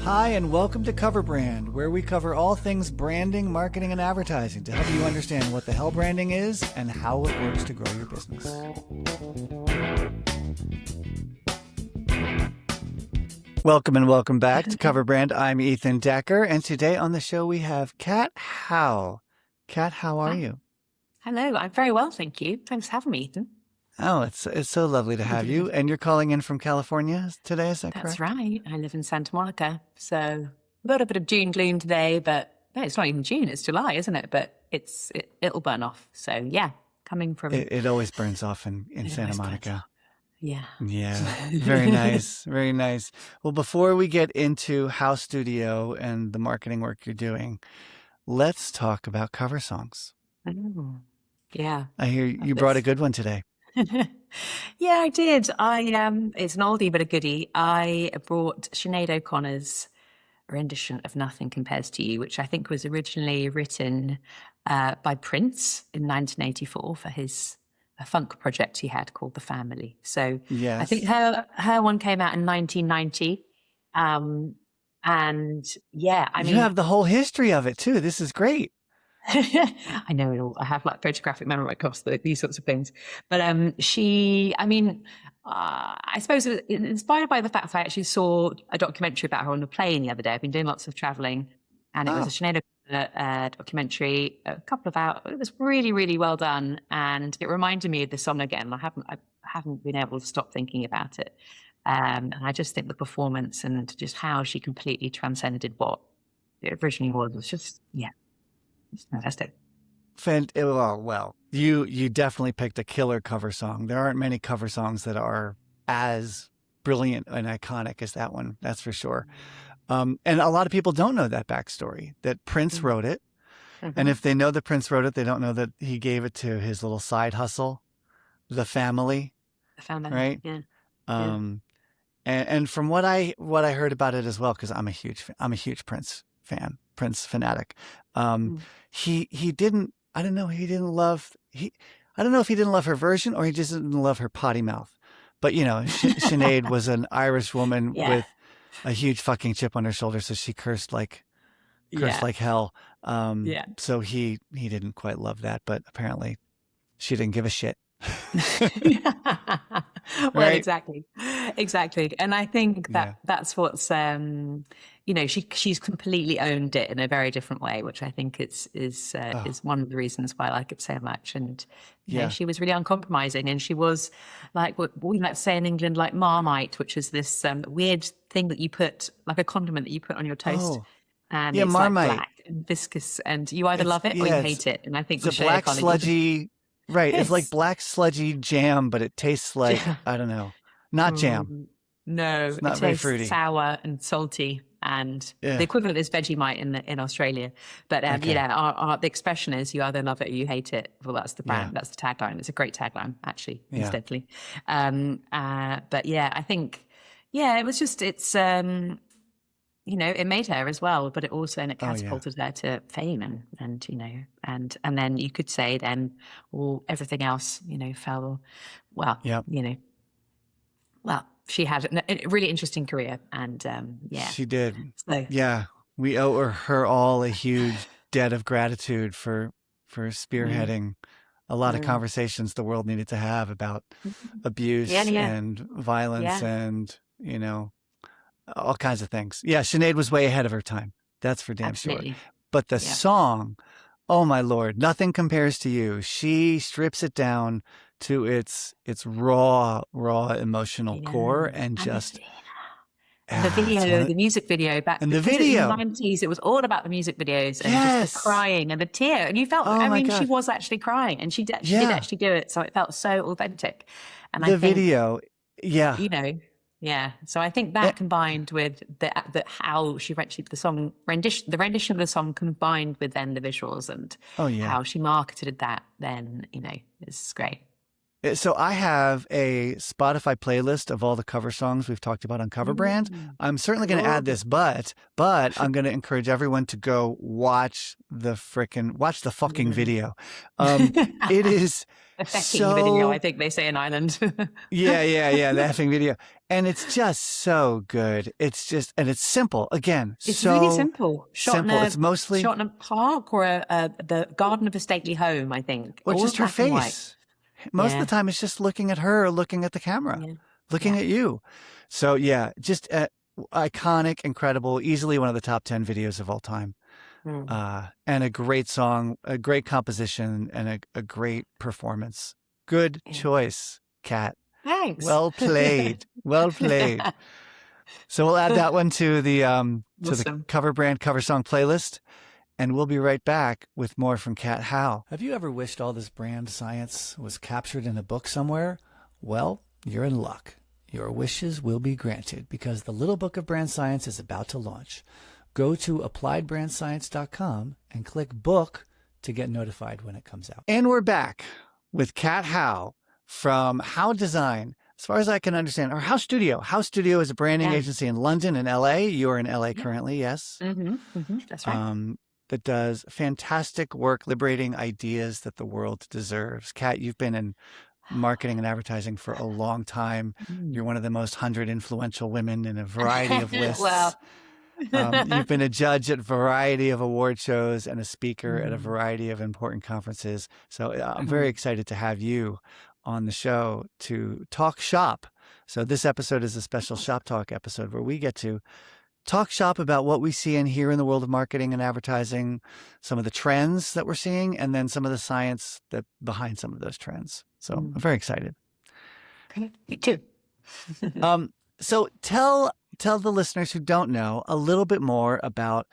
Hi, and welcome to Cover Brand, where we cover all things branding, marketing, and advertising to help you understand what the hell branding is and how it works to grow your business. Welcome and welcome back to Cover Brand. I'm Ethan Decker, and today on the show we have Kat Howell. Kat, how are you? Hello, I'm very well, thank you. Thanks for having me, Ethan. Oh, it's so lovely to have you. And you're calling in from California today, is that correct? That's right. I live in Santa Monica, so a little bit of June gloom today, but no, it's not even June, it's July, isn't it? But it'll burn off. So yeah, coming from... It always burns off in Santa Monica. Yeah. Yeah. Very nice. Very nice. Well, before we get into House Studio and the marketing work you're doing, let's talk about cover songs. Oh, yeah. I hear you brought a good one today. Yeah, I did. It's an oldie but a goodie. I brought Sinead O'Connor's rendition of Nothing Compares to You, which I think was originally written by Prince in 1984 for a funk project he had called The Family. So yes. I think her one came out in 1990. And yeah, I mean, you have the whole history of it too. This is great. I know it all. I have like photographic memory across these sorts of things. But I suppose it was inspired by the fact that I actually saw a documentary about her on the plane the other day. I've been doing lots of traveling, and it was a Sinead O'Connor documentary, a couple of hours. It was really, really well done, and it reminded me of the song again. I haven't been able to stop thinking about it, and I just think the performance and just how she completely transcended what it originally was just it's fantastic. Well, you definitely picked a killer cover song. There aren't many cover songs that are as brilliant and iconic as that one. That's for sure. And a lot of people don't know that backstory, that Prince wrote it. Mm-hmm. And if they know that Prince wrote it, they don't know that he gave it to his little side hustle, The Family. The Family, right? Yeah. And from what I heard about it as well, because I'm a huge Prince fan, Prince fanatic. He didn't. I don't know. I don't know if he didn't love her version or he just didn't love her potty mouth. But Sinead was an Irish woman with a huge fucking chip on her shoulder, so she cursed like hell. So he didn't quite love that, but apparently she didn't give a shit. Well, right? Exactly. And I think that's what's she's completely owned it in a very different way, which I think is one of the reasons why I like it so much. And she was really uncompromising, and she was like what we like to say in England, like Marmite, which is this weird thing that you put, like a condiment that you put on your toast. And it's Marmite, like black and viscous, and you either love it or you hate it. And I think it's a black sludgy. Right. It's like black sludgy jam, but it tastes like, I don't know, not jam. No, it's not very fruity. Sour and salty, and the equivalent is Vegemite in Australia. But the expression is you either love it or you hate it. Well, that's the brand. That's the tagline. It's a great tagline, actually, incidentally. But yeah, I think, it was just, it made her as well, but it also, and it catapulted her to fame and then you could say then, everything else, fell, she had a really interesting career and, She did. So, we owe her all a huge debt of gratitude for spearheading a lot of conversations the world needed to have about abuse and violence and, all kinds of things. Yeah, Sinead was way ahead of her time. That's for damn sure. But the song, oh my Lord, Nothing Compares to You. She strips it down to its raw emotional core and just... the music video back in the 90s, it was all about the music videos and just the crying and the tear. And you felt, she was actually crying, and she did actually do it. So it felt so authentic. And I think, video, so I think that combined with how she renditioned the song, the rendition of the song combined with then the visuals and how she marketed that, then is great. So I have a Spotify playlist of all the cover songs we've talked about on Cover Brand. I'm certainly going to add this, but I'm going to encourage everyone to go watch the fucking video. It is video, I think they say in Ireland. yeah, the effing video. And it's just so good. It's simple. Again, it's really simple. It's mostly shot in a park or the garden of a stately home, I think. Or just her face. Most of the time, it's just looking at her, looking at the camera, looking at you. So yeah, just iconic, incredible, easily one of the top 10 videos of all time. And a great song, a great composition, and a great performance. Good choice, Kat. Thanks. Well played. Well played. So we'll add that one to the the Cover Brand cover song playlist. And we'll be right back with more from Kat Howe. Have you ever wished all this brand science was captured in a book somewhere? Well, you're in luck. Your wishes will be granted because the Little Book of Brand Science is about to launch. Go to appliedbrandscience.com and click book to get notified when it comes out. And we're back with Kat Howe from How Design, as far as I can understand, or How Studio. How Studio is a branding agency in London and LA. You're in LA currently, yes? That's right. That does fantastic work liberating ideas that the world deserves. Kat, you've been in marketing and advertising for a long time. You're one of the most 100 influential women in a variety of lists. You've been a judge at a variety of award shows and a speaker at a variety of important conferences. So I'm very excited to have you on the show to talk shop. So this episode is a special shop talk episode where we get to talk shop about what we see and hear in the world of marketing and advertising, some of the trends that we're seeing, and then some of the science that behind some of those trends. So I'm very excited. Okay, me too. So tell the listeners who don't know a little bit more about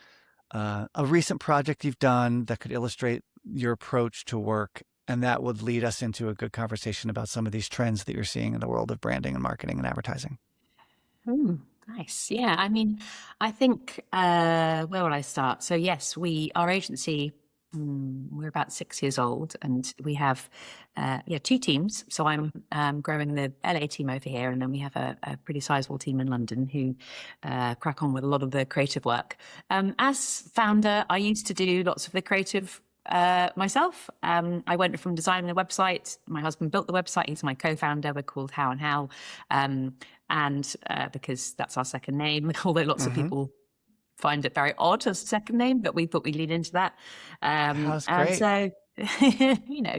a recent project you've done that could illustrate your approach to work, and that would lead us into a good conversation about some of these trends that you're seeing in the world of branding and marketing and advertising. Nice. Yeah. I mean, I think, where will I start? So yes, our agency, we're about 6 years old and we have, 2 teams. So I'm growing the LA team over here. And then we have a pretty sizable team in London who crack on with a lot of the creative work. As founder, I used to do lots of the creative myself. I went from designing the website. My husband built the website. He's my co-founder. We're called How and How. And because that's our second name, although lots of people find it very odd as a second name, but we thought we'd lean into that. That's great. And so,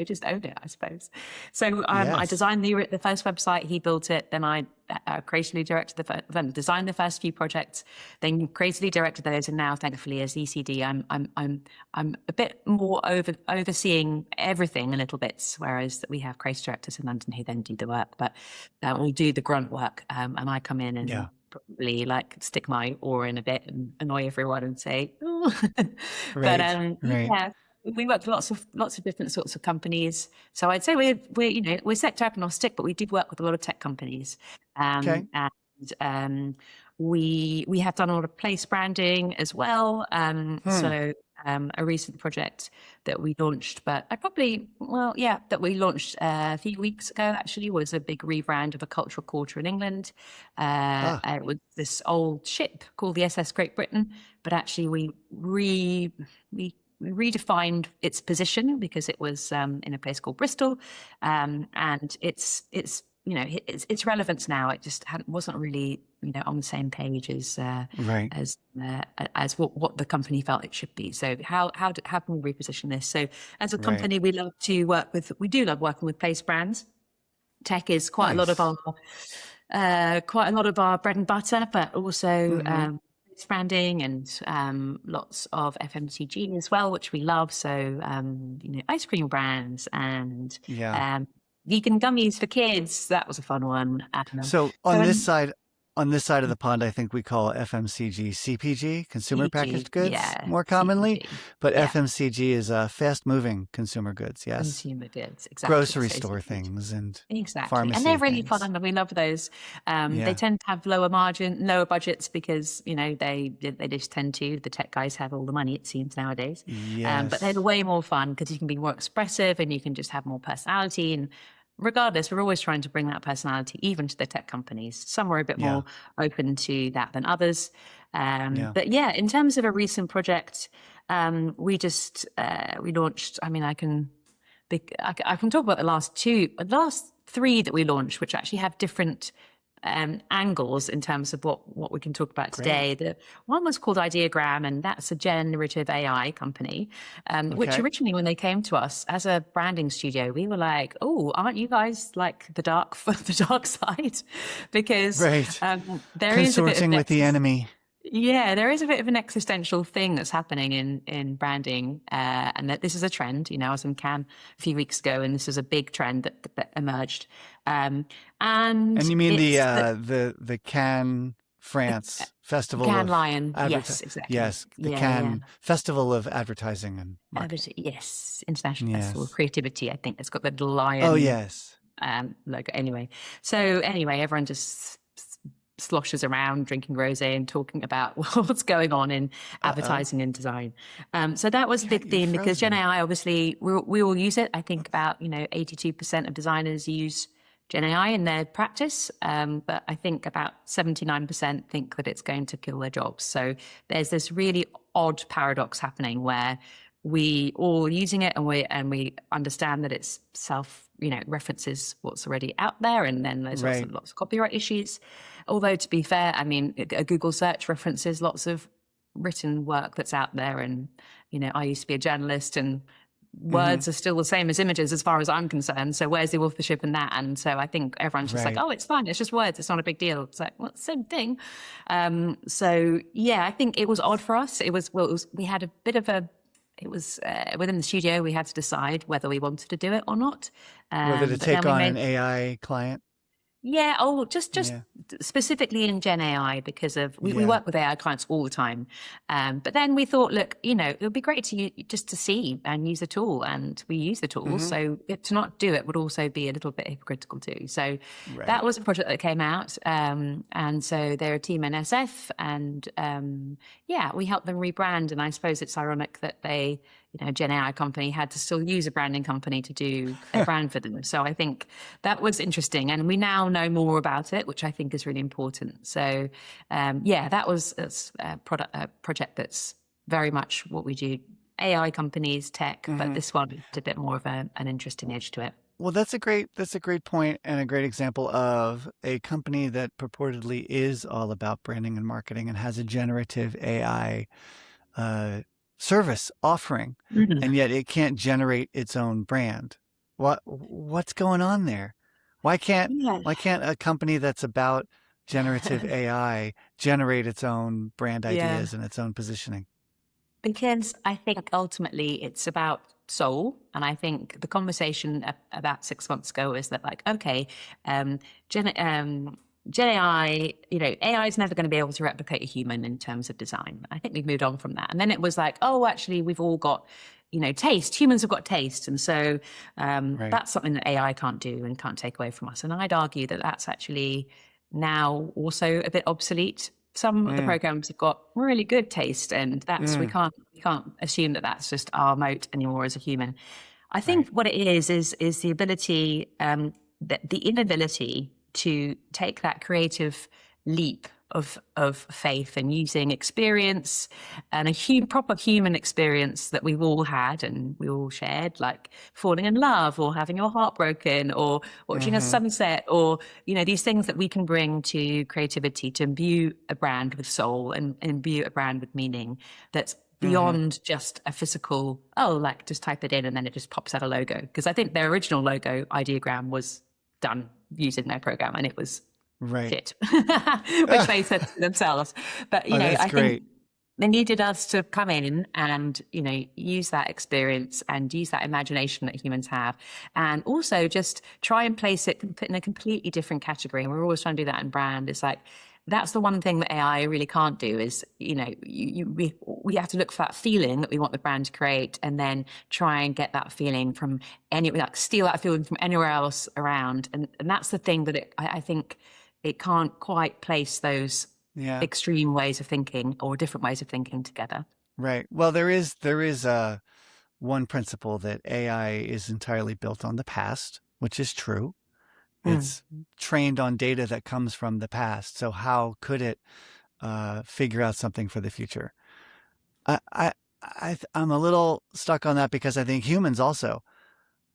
just own it, I suppose. So I designed the first website. He built it. Then I creatively directed then designed the first few projects. Then creatively directed those, and now, thankfully, as ECD, I'm a bit more overseeing everything in little bits. Whereas we have creative directors in London who then do the work, but we do the grunt work, and I come in and probably stick my oar in a bit and annoy everyone and say, oh. But we work with lots of different sorts of companies. So I'd say we're sector agnostic, but we do work with a lot of tech companies. And we have done a lot of place branding as well. So a recent project that we launched, that we launched a few weeks ago actually, was a big rebrand of a cultural quarter in England. It was this old ship called the SS Great Britain, but actually we redefined its position because it was in a place called Bristol, and its relevance now. It just wasn't really on the same page as what the company felt it should be. So how can we reposition this? So as a company, we love working with place brands. Tech is quite a lot of our bread and butter, but also branding and lots of FMCG as well, which we love. So ice cream brands and vegan gummies for kids. That was a fun one. So on this side of the pond, I think we call FMCG CPG, consumer packaged goods, more commonly. CPG. But FMCG is fast-moving consumer goods, yes? Consumer goods, exactly. Grocery store things and pharmacy and they're really things. fun, and we love those. They tend to have lower budgets because, they just tend to. The tech guys have all the money, it seems, nowadays. Yes. But they're way more fun because you can be more expressive and you can just have more personality. And regardless, we're always trying to bring that personality even to the tech companies. Some are a bit more open to that than others. But yeah, in terms of a recent project, we launched, I mean, I can talk about the last three that we launched, which actually have different angles in terms of what we can talk about today. The one was called Ideogram, and that's a generative AI company, which originally, when they came to us as a branding studio, we were like, "Oh, aren't you guys like the dark side?" Because there is a bit of with the enemy. Yeah, there is a bit of an existential thing that's happening in branding, and that this is a trend. I was in Cannes a few weeks ago, and this is a big trend that emerged. And you mean the Cannes, France Festival Cannes of Lion? Yes, exactly. Yes, the Cannes Festival of Advertising and Marketing. Yes, International Festival of Creativity. I think it's got the little lion. Oh yes. Logo. Anyway, everyone just sloshes around drinking rosé and talking about what's going on in advertising and design. So that was a big theme because Gen AI, obviously, we all use it. I think about 82% of designers use Gen AI in their practice, but I think about 79% think that it's going to kill their jobs. So there's this really odd paradox happening where we all using it and we understand that it's references what's already out there, and then there's also lots of copyright issues. Although, to be fair, I mean, a Google search references lots of written work that's out there, and I used to be a journalist, and words are still the same as images as far as I'm concerned. So where's the authorship in that? And so I think everyone's just like, oh, it's fine, it's just words, it's not a big deal. It's like, well, it's the same thing. So yeah, I think it was odd for us. We had a bit of a. It was within the studio, we had to decide whether we wanted to do it or not. Whether to take on an AI client? Yeah. Oh, just specifically in Gen AI, because we work with AI clients all the time. But then we thought, look, it would be great to see and use the tool, and we use the tool. So to not do it would also be a little bit hypocritical too. So that was a project that came out. And so they're a team in SF, and we helped them rebrand. And I suppose it's ironic that they, Gen AI company had to still use a branding company to do a brand for them. So I think that was interesting. And we now know more about it, which I think is really important. So that was a project that's very much what we do. AI companies, tech, but this one had a bit more of an interesting edge to it. Well, that's a great point and a great example of a company that purportedly is all about branding and marketing and has a generative AI service offering, and yet it can't generate its own brand. What's going on there? Why can't a company that's about generative AI generate its own brand ideas and its own positioning? Because I think ultimately it's about soul. And I think the conversation about 6 months ago is that, like, okay, Gen AI, AI is never going to be able to replicate a human in terms of design. I think we've moved on from that. And then it was like, oh, actually, we've all got, taste. Humans have got taste. And so that's something that AI can't do and can't take away from us. And I'd argue that that's actually now also a bit obsolete. Some of the programs have got really good taste, and that's we can't assume that that's just our moat anymore as a human. I think what it is the ability, the inability to take that creative leap of faith and using experience and a proper human experience that we've all had and we all shared, like falling in love or having your heart broken or watching a sunset, or these things that we can bring to creativity to imbue a brand with soul and imbue a brand with meaning that's beyond just a physical, just type it in and then it just pops out a logo. Because I think their original logo, Ideogram, was done using their program and it was shit, which they said to themselves. But, I think they needed us to come in and, use that experience and use that imagination that humans have, and also just try and place it in a completely different category. And we're always trying to do that in brand. It's like, that's the one thing that AI really can't do is, we have to look for that feeling that we want the brand to create and then try and get that feeling from steal that feeling from anywhere else around. And that's the thing that I think it can't quite place those extreme ways of thinking or different ways of thinking together. Right. Well, there is one principle that AI is entirely built on the past, which is true. It's trained on data that comes from the past. So how could it figure out something for the future? I'm a little stuck on that because I think humans also,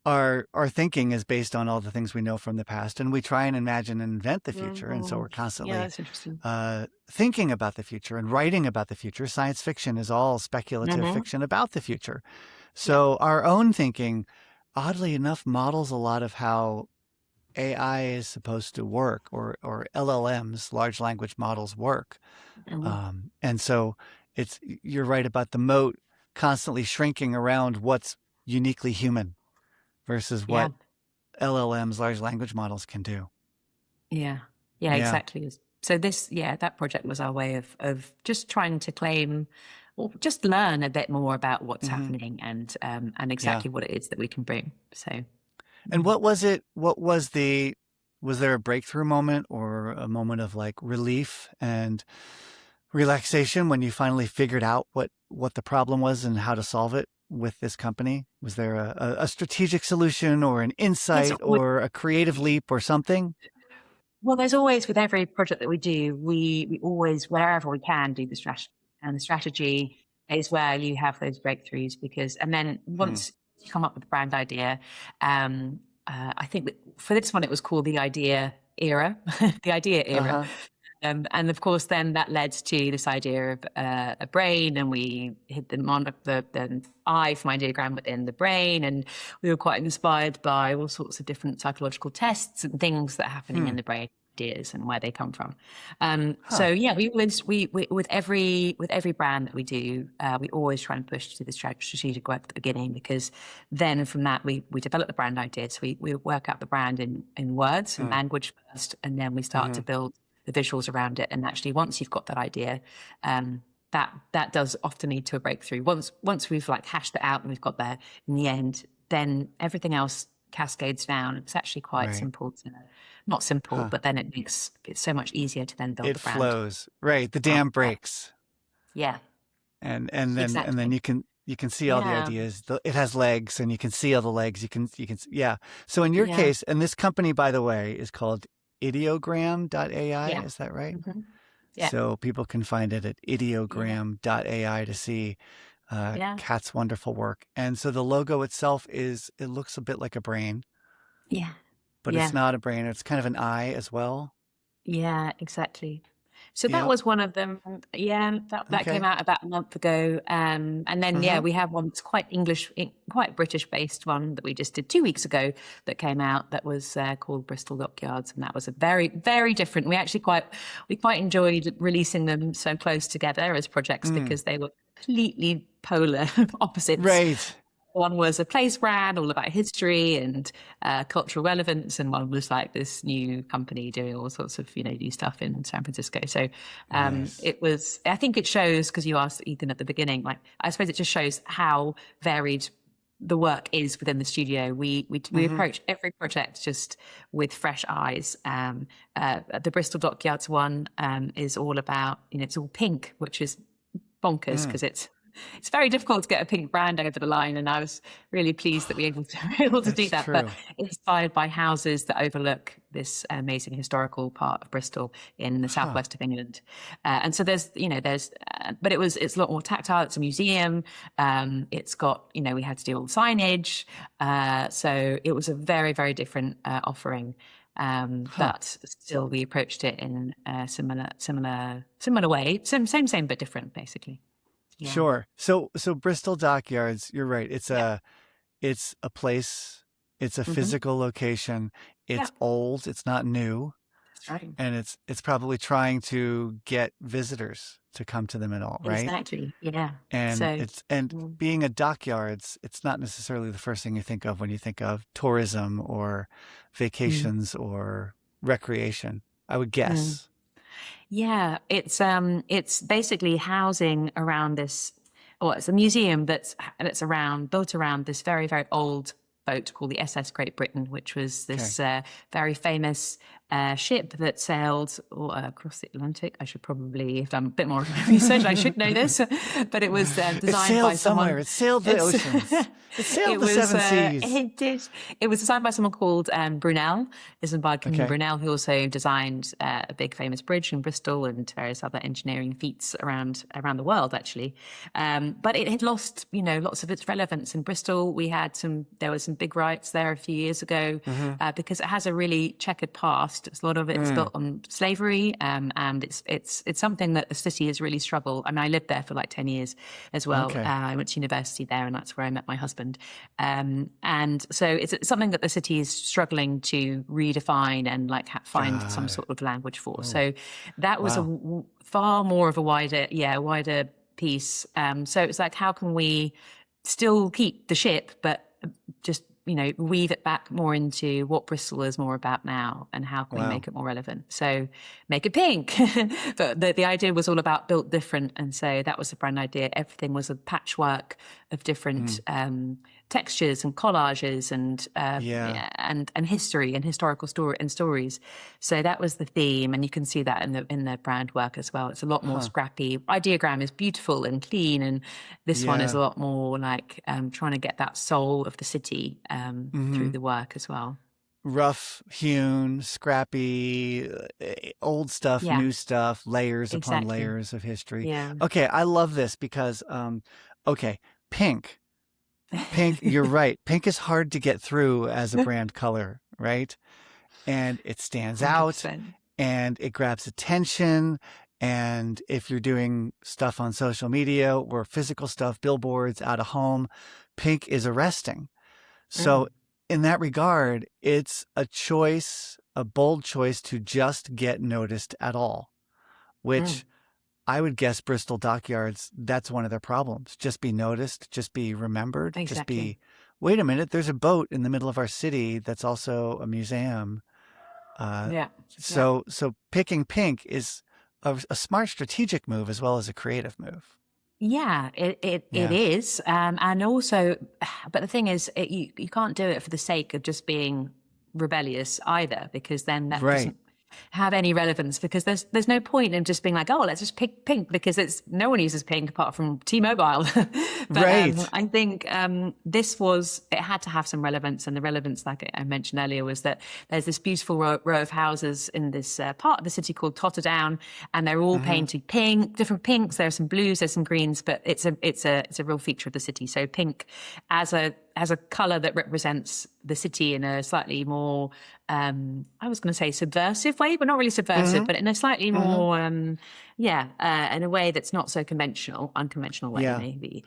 our thinking is based on all the things we know from the past, and we try and imagine and invent the future. And so we're constantly that's interesting. Thinking about the future and writing about the future. Science fiction is all speculative fiction about the future. So our own thinking, oddly enough, models a lot of how AI is supposed to work, or LLMs, large language models, work. And so you're right about the moat constantly shrinking around what's uniquely human versus what LLMs, large language models, can do. Yeah, exactly. So that project was our way of just trying to claim, or just learn a bit more about what's happening and exactly what it is that we can bring. So, and what was it? Was there a breakthrough moment or a moment of like relief and relaxation when you finally figured out what the problem was and how to solve it with this company? Was there a strategic solution or an insight or a creative leap or something? Well, there's always, with every project that we do, we always, wherever we can, do the strategy. And the strategy is where you have those breakthroughs, and then once you come up with a brand idea, I think that for this one, it was called the idea era, the idea era. And of course, then that led to this idea of a brain, and we hid the eye from Ideogram within the brain, and we were quite inspired by all sorts of different psychological tests and things that are happening in the brain, ideas and where they come from. So yeah, we with every brand that we do, we always try and push to the strategic work at the beginning, because then from that we develop the brand idea. So we work out the brand in words and language first, and then we start to build the visuals around it. And actually, once you've got that idea, that does often lead to a breakthrough. Once we've like hashed it out and we've got there in the end, then everything else cascades down. It's actually quite simple not simple, but then it makes it so much easier to then build the brand. It flows, right? The dam breaks. Yeah. And then you can see all the ideas. It has legs, and you can see all the legs. You can So in your case, and this company, by the way, is called Ideogram.ai, is that right? Yeah. So people can find it at Ideogram.ai to see Kat's wonderful work. And so the logo itself it looks a bit like a brain. Yeah. But it's not a brain. It's kind of an eye as well. Yeah, exactly. So that was one of them. Yeah, that came out about a month ago. And then, we have one that's quite quite British-based one that we just did 2 weeks ago that came out that was called Bristol Dockyards. And that was a very, very different. We actually quite enjoyed releasing them so close together as projects because they were completely polar opposites. Right. One was a place brand all about history and cultural relevance, and one was like this new company doing all sorts of new stuff in San Francisco. So it was. I think it shows, because you asked Ethan at the beginning. Like, I suppose it just shows how varied the work is within the studio. We approach every project just with fresh eyes. The Bristol Dockyards one is all about it's all pink, which is bonkers because it's very difficult to get a pink brand over the line, and I was really pleased that we were able to do that. True. But inspired by houses that overlook this amazing historical part of Bristol in the southwest of England, and so there's but it's a lot more tactile. It's a museum. It's got we had to do all the signage, so it was a very, very different offering. But still, we approached it in a similar way, same but different, basically. Yeah. Sure. So Bristol Dockyards, you're right. It's a place. It's a physical location. It's old. It's not new. That's right. And it's probably trying to get visitors to come to them at all, right? Exactly. Yeah. And being a dockyards, it's not necessarily the first thing you think of when you think of tourism or vacations or recreation, I would guess. Yeah, it's basically housing around this. Well, it's a museum that's built around this very, very old boat called the SS Great Britain, which was this very famous ship that sailed across the Atlantic. I should probably have done a bit more research. I should know this, but it was designed by someone. It sailed the oceans. It sailed the seven seas. It did. It was designed by someone called Brunel, Isambard Brunel, who also designed a big famous bridge in Bristol and various other engineering feats around the world, actually. But it had lost, lots of its relevance in Bristol. There were some big riots there a few years ago because it has a really checkered past. A lot of it is built on slavery, and it's something that the city has really struggled. I mean, I lived there for like 10 years as well. I went to university there, and that's where I met my husband. And so it's something that the city is struggling to redefine and like find some sort of language for. So that was a far more of a wider piece. So it's like, how can we still keep the ship, but just weave it back more into what Bristol is more about now, and how can we make it more relevant? So make it pink. But the idea was all about built different. And so that was the brand idea. Everything was a patchwork of different textures and collages and history and historical stories. So that was the theme. And you can see that in the brand work as well. It's a lot more scrappy. Ideogram is beautiful and clean. And this one is a lot more like trying to get that soul of the city through the work as well. Rough hewn, scrappy, old stuff, new stuff, layers upon layers of history. Yeah. Okay, I love this because, pink. Pink, you're right. Pink is hard to get through as a brand color, right? And it stands 100%. Out and it grabs attention. And if you're doing stuff on social media or physical stuff, billboards, out of home, pink is arresting. So in that regard, it's a bold choice to just get noticed at all, which I would guess Bristol Dockyards, that's one of their problems. Just be noticed, just be remembered, just be, wait a minute, there's a boat in the middle of our city that's also a museum. So picking pink is a smart strategic move as well as a creative move. Yeah, it is. And also, but the thing is, you can't do it for the sake of just being rebellious either, because then that doesn't have any relevance, because there's no point in just being like, oh, let's just pick pink, because no one uses pink apart from T-Mobile. But I think it had to have some relevance, and the relevance, like I mentioned earlier, was that there's this beautiful row of houses in this part of the city called Totterdown, and they're all painted pink, different pinks. There are some blues, there's some greens, but it's a real feature of the city. So pink as a color that represents the city in a slightly more, I was going to say subversive way, but not really subversive, but in a slightly more, in a way that's not so unconventional way maybe.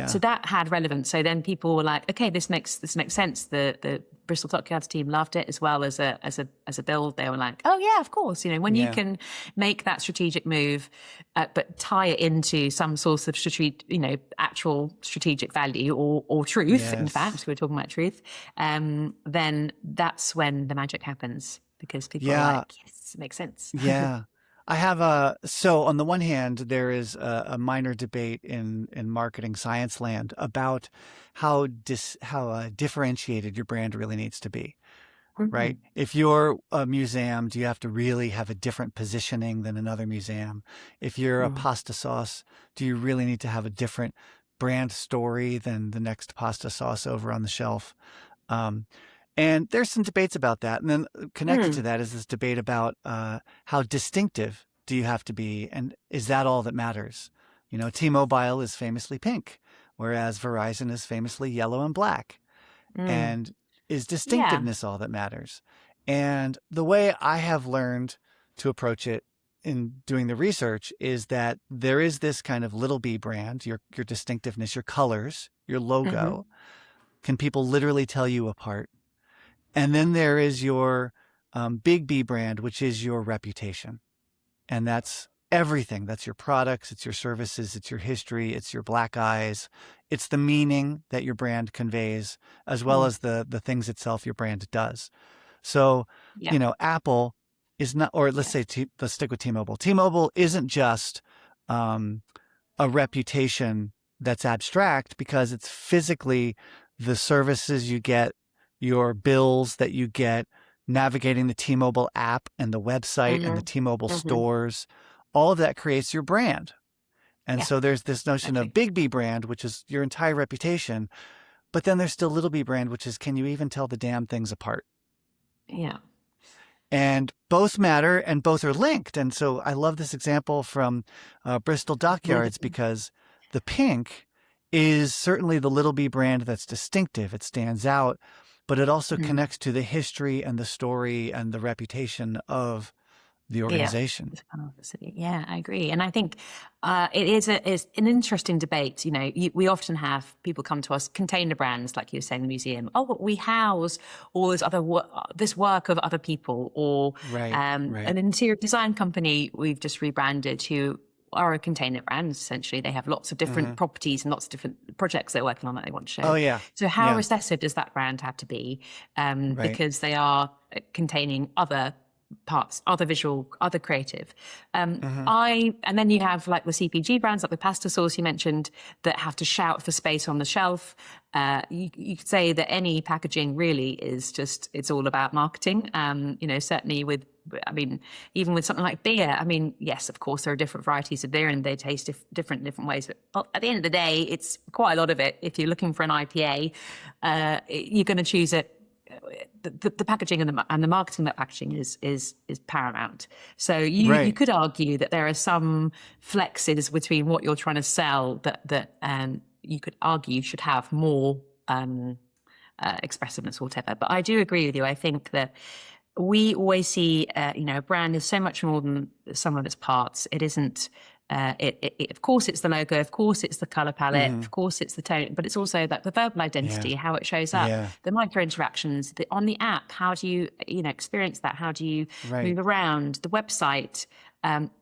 So that had relevance. So then people were like, okay, this makes sense. The Bristol Dockyards team loved it as well as a build. They were like, oh yeah, of course. When you can make that strategic move, but tie it into some source of actual strategic value or truth. Yes. In fact, we're talking about truth. Then that's when the magic happens, because people are like, yes, it makes sense. Yeah. I have so on the one hand, there is a minor debate in marketing science land about how differentiated your brand really needs to be, right? If you're a museum, do you have to really have a different positioning than another museum? If you're a pasta sauce, do you really need to have a different brand story than the next pasta sauce over on the shelf? And there's some debates about that. And then connected to that is this debate about how distinctive do you have to be? And is that all that matters? T-Mobile is famously pink, whereas Verizon is famously yellow and black. And is distinctiveness all that matters? And the way I have learned to approach it in doing the research is that there is this kind of little b brand, your distinctiveness, your colors, your logo. Can people literally tell you apart? And then there is your big B brand, which is your reputation. And that's everything. That's your products, it's your services, it's your history, it's your black eyes. It's the meaning that your brand conveys, as well as the things itself your brand does. So, Apple is not, or let's say, let's stick with T-Mobile. T-Mobile isn't just a reputation that's abstract, because it's physically the services you get, your bills that you get, navigating the T-Mobile app and the website and the T-Mobile stores, all of that creates your brand. And so there's this notion of big B brand, which is your entire reputation. But then there's still little b brand, which is, can you even tell the damn things apart? Yeah. And both matter and both are linked. And so I love this example from Bristol Dockyards, because the pink is certainly the little b brand that's distinctive. It stands out, but it also connects to the history and the story and the reputation of the organization. Yeah, I agree. And I think it is an interesting debate. You know, we often have people come to us, container brands, like you were saying, the museum. Oh, we house all this work of other people, or an interior design company we've just rebranded, who are a container brand. Essentially, they have lots of different properties and lots of different projects they're working on that they want to show. Oh, yeah. So how recessive does that brand have to be? Because they are containing other parts, other visual, other creative. And then you have like the CPG brands, like the pasta sauce you mentioned, that have to shout for space on the shelf. You could say that any packaging really is just, it's all about marketing. You know, certainly even with something like beer, yes, of course, there are different varieties of beer and they taste different ways. But at the end of the day, it's quite a lot of it. If you're looking for an IPA, you're going to choose it. The packaging and the marketing of that packaging is paramount. So you could argue that there are some flexes between what you're trying to sell that you could argue should have more expressiveness or whatever. But I do agree with you. I think that we always see, a brand is so much more than the sum of its parts. It isn't. Of course, it's the logo. Of course, it's the color palette. Of course, it's the tone. But it's also that the verbal identity, how it shows up, the micro interactions on the app. How do you, experience that? How do you move around the website?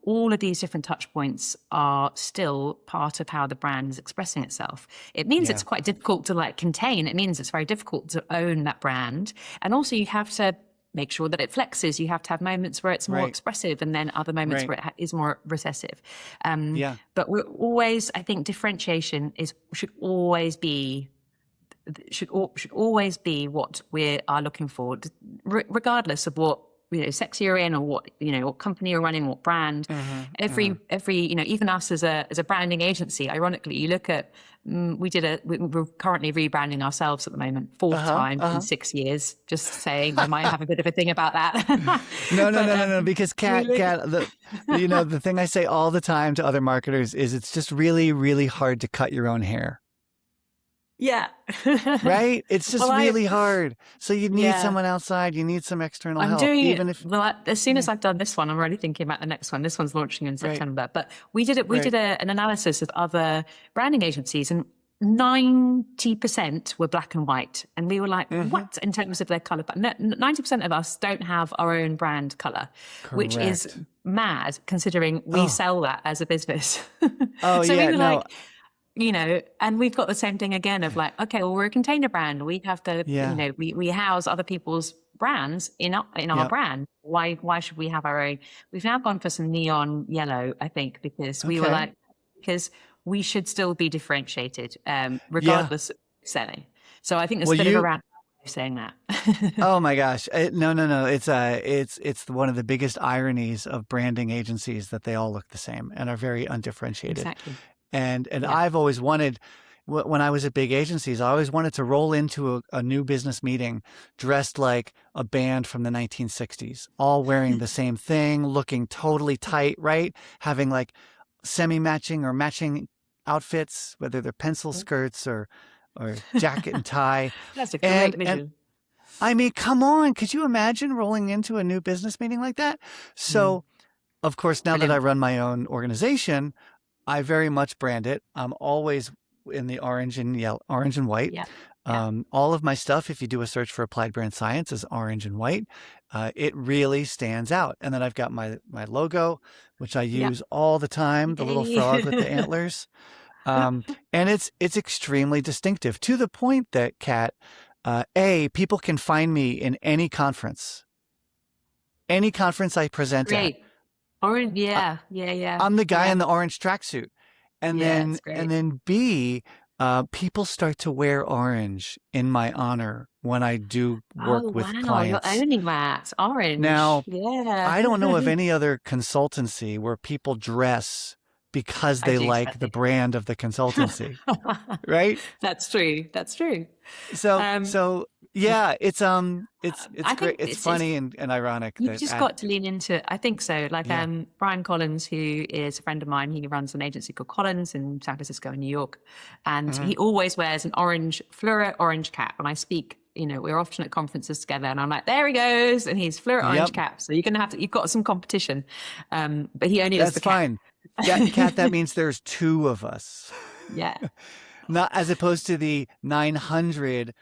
All of these different touch points are still part of how the brand is expressing itself. It means it's quite difficult to contain. It means it's very difficult to own that brand, and also you have to make sure that it flexes. You have to have moments where it's more expressive and then other moments where it is more recessive. But we're always, I think differentiation should always be what we are looking for, regardless of what sex you're in, or what company you're running, what brand. Every even us as a branding agency, ironically, you look at we're currently rebranding ourselves at the moment, fourth time in 6 years. Just saying, I might have a bit of a thing about that. No, because Kat, the thing I say all the time to other marketers is it's just really, really hard to cut your own hair. Yeah. Right? It's just really hard. So you need someone outside. You need some external help. As soon as I've done this one, I'm already thinking about the next one. This one's launching in September. But we did an analysis of other branding agencies, and 90% were black and white. And we were like, what, in terms of their color? But 90% of us don't have our own brand color, which is mad considering we sell that as a business. And we've got the same thing again of okay, well, we're a container brand. We have to, we house other people's brands in our brand. Why should we have our own? We've now gone for some neon yellow, I think, because we were because we should still be differentiated, regardless of selling. So I think there's a bit of a round saying that. Oh my gosh. No. It's one of the biggest ironies of branding agencies that they all look the same and are very undifferentiated. Exactly. And I've always wanted, when I was at big agencies, I always wanted to roll into a new business meeting dressed like a band from the 1960s, all wearing the same thing, looking totally tight, right? Having semi-matching or matching outfits, whether they're pencil skirts or jacket and tie. That's a great vision. Come on. Could you imagine rolling into a new business meeting like that? So, of course, now that I run my own organization, I very much brand it. I'm always in the orange and white. All of my stuff, if you do a search for applied brand science, is orange and white. It really stands out. And then I've got my logo, which I use all the time, the little frog with the antlers. And it's extremely distinctive, to the point that, Kat, people can find me in any conference I present at. Orange, I'm the guy in the orange tracksuit. And then B, people start to wear orange in my honor when I do work Oh, with wow. You're clients. owning that. Orange. Now, Yeah. I don't know of any other consultancy where people dress because I they do like the sadly think. brand of the consultancy, right? That's true. That's true. So, Um, so yeah, it's I great. think It's funny and ironic you've that just got to lean into it. I think so. Like yeah. Brian Collins, who is a friend of mine, he runs an agency called Collins in San Francisco and New York. And Mhm. he always wears an fluoro orange cap. When I speak, we're often at conferences together and I'm like, there he goes. And he's fluoro orange Yep, cap. So you've got some competition. But he only does that's the cap. fine. Kat, that means there's two of us. Yeah. Not as opposed to the 900,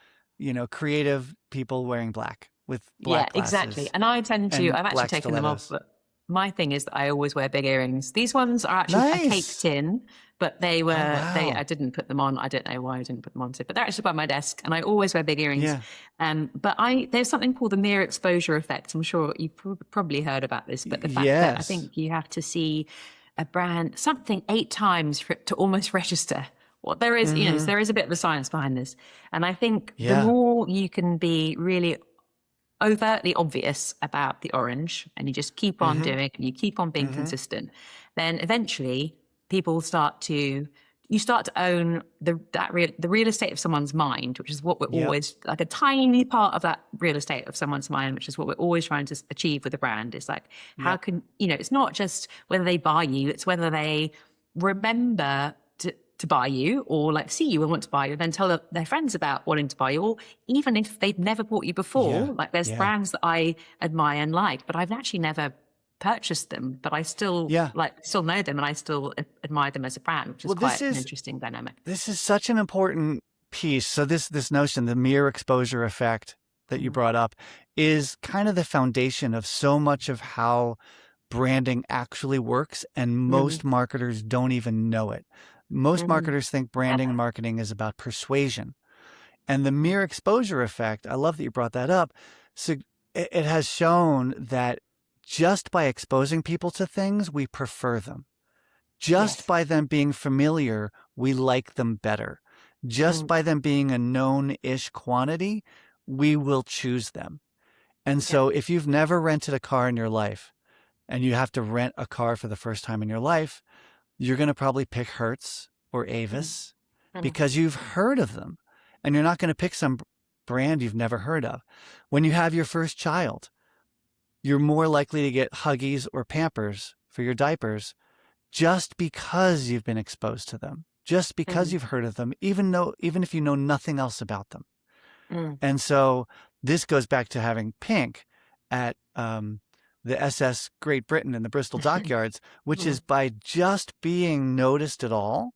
creative people wearing black with Yeah, black exactly. glasses And I've and actually black taken them off, stilettos. but my thing is that I always wear big earrings. These ones are actually, I caked Nice. in, but Oh, I wow. didn't put them on. I don't know why I didn't put them on, but they're actually by my desk and I always wear big earrings. Yeah. But there's something called the mere exposure effect. I'm sure you've probably heard about this, but the fact that I Yes. think you have to see a brand, something 8 times for it to almost register. What there is, Mm-hmm. there is a bit of a science behind this. And I think the Yeah. more you can be really overtly obvious about the orange and you just keep on Mm-hmm. doing it and you keep on being Mm-hmm. consistent, then eventually you start to own the real estate of someone's mind, which is what we're Yep. always, like a tiny part of that real estate of someone's mind, which is what we're always trying to achieve with a brand. It's like, how Yep. can, it's not just whether they buy you, it's whether they remember to buy you or like see you and want to buy you, and then tell their friends about wanting to buy you, or even if they've never bought you before. Yeah. Like there's Yeah. brands that I admire and like, but I've actually never purchased them, but I still still know them and I still admire them as a brand, which is quite an interesting dynamic. This is such an important piece. So this notion, the mere exposure effect that you brought up, is kind of the foundation of so much of how branding actually works, and most marketers don't even know it. Most marketers think branding and marketing is about persuasion. And the mere exposure effect, I love that you brought that up. So it has shown that just by exposing people to things, we prefer them. Just by them being familiar, we like them better. Just by them being a known-ish quantity, we will choose them. And so if you've never rented a car in your life and you have to rent a car for the first time in your life, you're going to probably pick Hertz or Avis because you've heard of them. And you're not going to pick some brand you've never heard of. When you have your first child, you're more likely to get Huggies or Pampers for your diapers just because you've been exposed to them, just because you've heard of them, even if you know nothing else about them. And so this goes back to having Pink at the SS Great Britain and the Bristol Dockyards, which is by just being noticed at all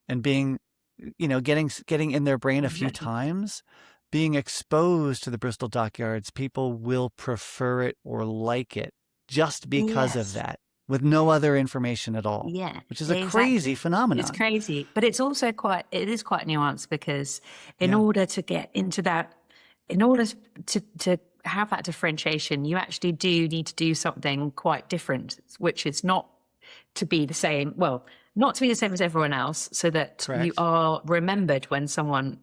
and being, getting in their brain a few times, being exposed to the Bristol Dockyards, people will prefer it or like it just because of that, with no other information at all. Yeah, which is a crazy phenomenon. It's crazy, but it's also quite nuanced, because in order to get into that, in order to have that differentiation, you actually do need to do something quite different, which is not to be the same. Well, not to be the same as everyone else, so that you are remembered when someone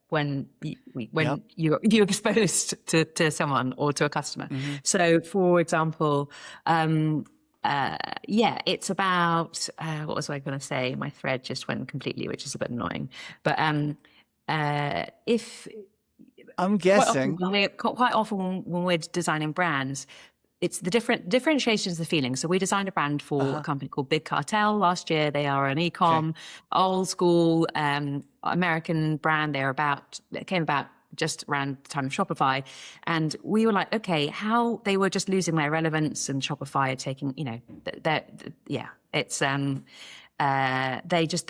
when you're exposed to someone or to a customer. So, for example, it's about what was I going to say? My thread just went completely, which is a bit annoying. But if I'm guessing quite often when we're designing brands, it's the differentiations of feelings. So we designed a brand for a company called Big Cartel last year. They are an e-com, old school American brand. They came about just around the time of Shopify. And we were like, okay, how they were just losing their relevance, and Shopify had taken, they'd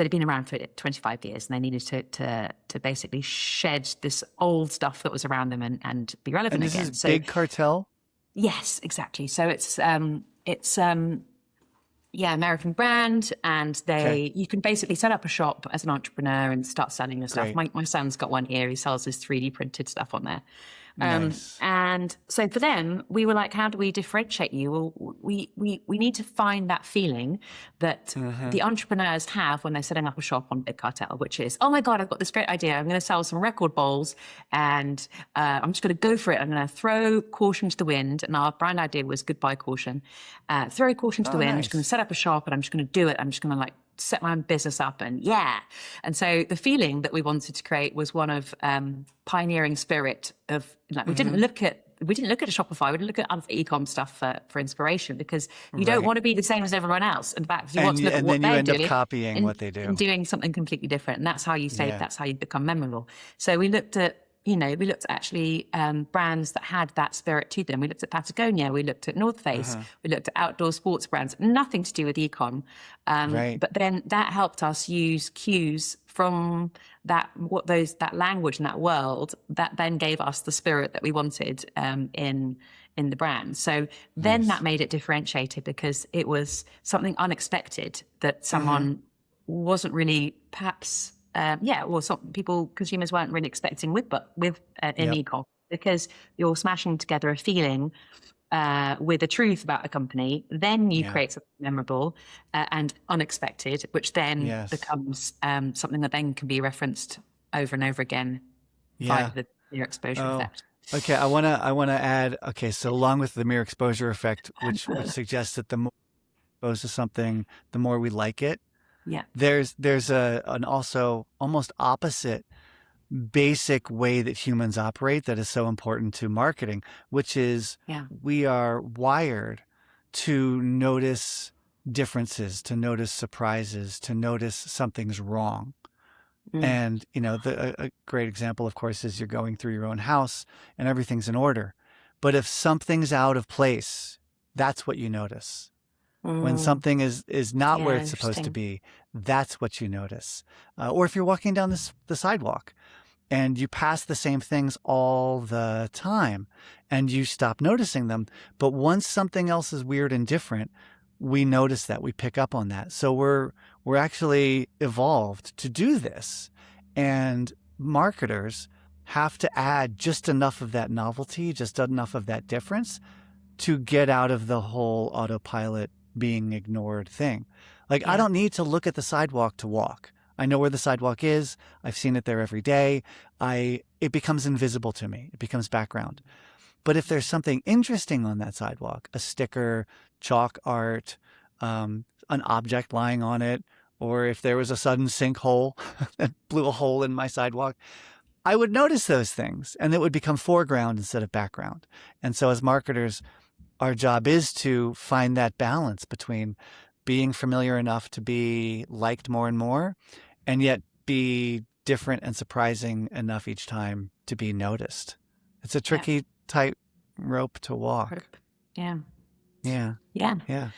been around for 25 years and they needed to basically shed this old stuff that was around them and be relevant again. This is Big Cartel? Yes, exactly. So it's American brand, and you can basically set up a shop as an entrepreneur and start selling your stuff. My son's got one here. He sells his 3D printed stuff on there. Nice. And so for them, we were like, how do we differentiate you? Well, we need to find that feeling that the entrepreneurs have when they're setting up a shop on Big Cartel, which is, oh my God, I've got this great idea. I'm going to sell some record bowls and I'm just going to go for it. I'm going to throw caution to the wind. And our brand idea was goodbye caution. Throw caution to the wind. Nice. I'm just going to set up a shop and I'm just going to do it. I'm just going to like set my own business up and and so the feeling that we wanted to create was one of pioneering spirit of like we didn't look at a Shopify, we didn't look at other e-com stuff for inspiration, because you don't want to be the same as everyone else. In fact, you want to look at what they're doing, end up copying what they do and doing something completely different, and that's how you stay. That's how you become memorable. So we looked at actually brands that had that spirit to them. We looked at Patagonia, we looked at North Face, we looked at outdoor sports brands, nothing to do with e-com. But then that helped us use cues from that language and that world that then gave us the spirit that we wanted in the brand. So then that made it differentiated, because it was something unexpected that someone wasn't really perhaps or some consumers weren't really expecting with in e-com, because you're smashing together a feeling with a truth about a company. Then you create something memorable and unexpected, which then becomes something that then can be referenced over and over again via the mere exposure effect. Okay, I wanna add. Okay, so along with the mere exposure effect, which suggests that the more we expose to something, the more we like it. Yeah. There's an also almost opposite basic way that humans operate that is so important to marketing, which is we are wired to notice differences, to notice surprises, to notice something's wrong. And, a great example, of course, is you're going through your own house and everything's in order. But if something's out of place, that's what you notice. When something is not where it's supposed to be, that's what you notice. Or if you're walking down the sidewalk and you pass the same things all the time and you stop noticing them, but once something else is weird and different, we notice that, we pick up on that. So we're actually evolved to do this. And marketers have to add just enough of that novelty, just enough of that difference to get out of the whole autopilot being ignored thing. Like, I don't need to look at the sidewalk to walk. I know where the sidewalk is. I've seen it there every day. It becomes invisible to me. It becomes background. But if there's something interesting on that sidewalk, a sticker, chalk art, an object lying on it, or if there was a sudden sinkhole that blew a hole in my sidewalk, I would notice those things and it would become foreground instead of background. And so as marketers, our job is to find that balance between being familiar enough to be liked more and more, and yet be different and surprising enough each time to be noticed. It's a tricky tight rope to walk. Yeah. Yeah. Yeah. Yeah.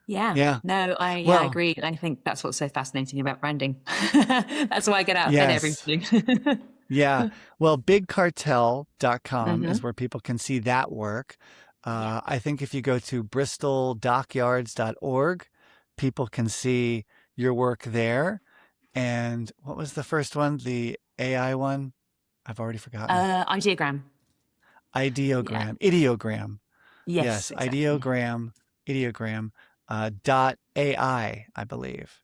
Yeah. Yeah. No, I agree. I think that's what's so fascinating about branding. That's why I get out of bed everything. Yeah. Well, bigcartel.com is where people can see that work. I think if you go to BristolDockyards.org, people can see your work there. And what was the first one? The AI one? I've already forgotten. Ideogram. Ideogram. Yes. Exactly. Ideogram. .ai, I believe.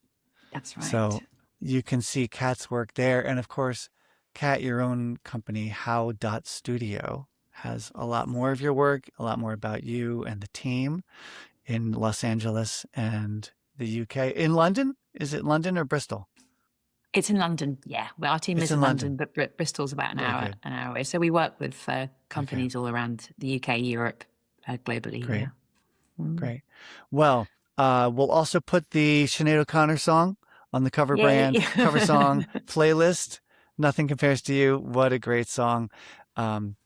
That's right. So you can see Kat's work there. And of course, Kat, your own company, how.studio, has a lot more of your work, a lot more about you and the team in Los Angeles and the UK. In London? Is it London or Bristol? It's in London, yeah. Well, our team is in London, but Bristol's about an hour away. So we work with companies all around the UK, Europe, globally. Great. Yeah. Great. Well, we'll also put the Sinead O'Connor song on the cover brand, cover song playlist. Nothing Compares to You. What a great song.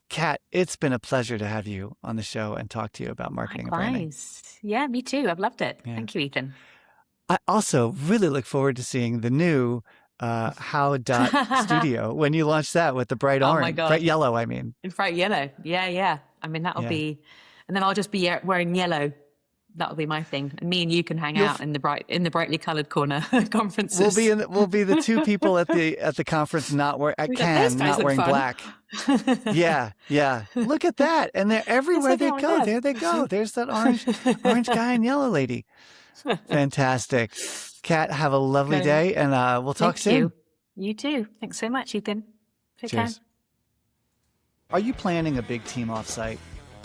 Kat, it's been a pleasure to have you on the show and talk to you about marketing and branding. Yeah, me too. I've loved it. Yeah. Thank you, Ethan. I also really look forward to seeing the new how.studio when you launch that with the bright orange, my God. Bright yellow, In bright yellow. Yeah. I mean, that'll be, and then I'll just be wearing yellow that'll be my thing. And me and you can hang out in the brightly coloured corner conferences. We'll be the two people at the conference not wearing black. Yeah. Look at that, and they're everywhere they go. There they go. There's that orange guy and yellow lady. Fantastic, Kat. Have a lovely day, and we'll talk soon. You too. Thanks so much, Ethan. Take care. Are you planning a big team offsite,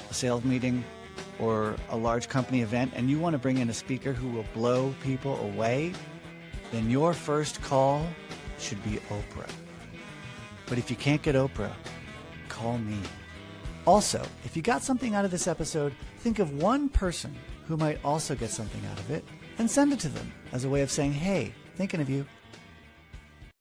a sales meeting, or a large company event, and you want to bring in a speaker who will blow people away? Then your first call should be Oprah. But if you can't get Oprah, call me. Also, if you got something out of this episode, think of one person who might also get something out of it and send it to them as a way of saying, hey, thinking of you.